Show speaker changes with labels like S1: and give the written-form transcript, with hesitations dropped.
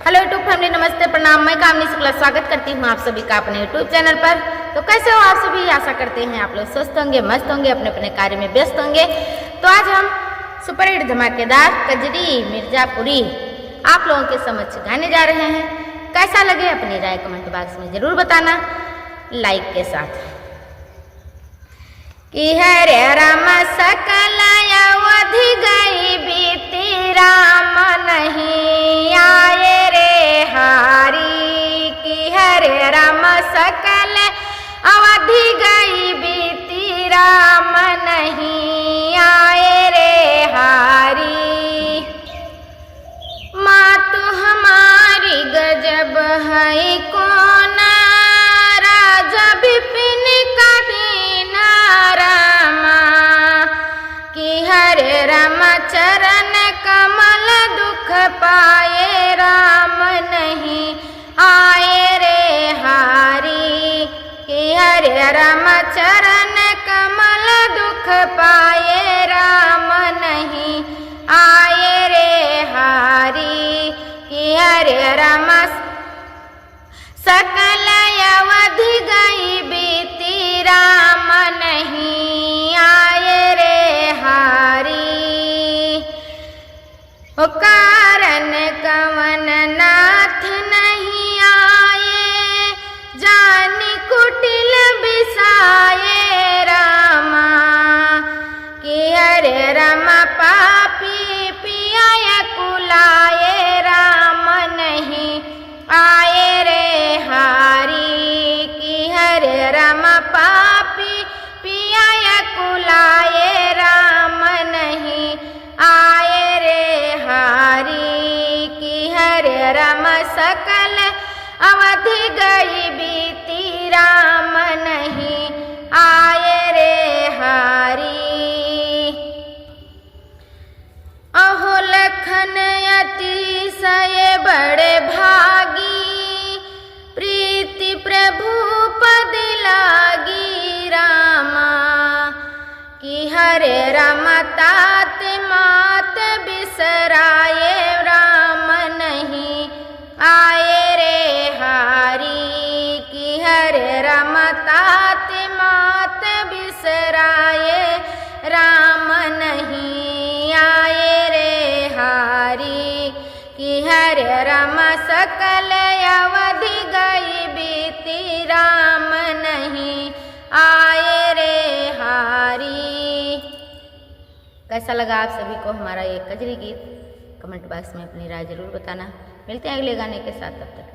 S1: Hello YouTube family, नमस्ते, प्रणाम। मैं कामनी शुक्ला स्वागत करती हूँ आप सभी का अपने यूट्यूब चैनल पर। तो कैसे हो आप सभी? आशा करते हैं आप लोग स्वस्थ होंगे, मस्त होंगे, अपने अपने कार्य में व्यस्त होंगे। तो आज हम सुपरहिट धमाकेदार कजरी मिर्जापुरी आप लोगों के समक्ष गाने जा रहे हैं। कैसा लगे अपनी राय कमेंट बॉक्स में जरूर बताना, लाइक के साथ। कि हरे राम सकल अवधि गई बीती, राम नहीं आए रे हारी। कि हरे राम सकल अवधि गई बीती, राम नहीं आए रे हारी। माँ तू हमारी गजब है कौन, राजा विपिन का दीना रामा। कि हरे राम चरण कमल दुख पाए, राम नहीं आए रे हारी। कि हरे राम चरण कमल दुख पाए, राम नहीं आए रे हारी। कि हरे राम सकल अवधि गई बीती, राम नहीं आए रे हारी। ओ कारण कवन नाथ नहीं आए, जानी कुटिल बिसाए रामा। कि हरे राम पापी पिया कुलाए, राम नहीं आए रे हारी। कि हरे राम पापी पिया कुलाए, राम नहीं आए रे हारी। कि हरे राम सकल अवधि गई बीती, राम नहीं आए रे हारी। अहो लखन अतिशय बड़े भागी, प्रीति प्रभु पद लागी रामा। कि हरे राम तात मात बिसराए, राम नहीं आए रे हारी। कि हरे राम तात मात बिसराए, राम नहीं आए रे हारी। कि हरे राम सकल अवधि गई बीती, राम नहीं आए रे हारी। कैसा लगा आप सभी को हमारा ये कजरी गीत? कमेंट बॉक्स में अपनी राय जरूर बताना। मिलते हैं अगले गाने के साथ, तब तक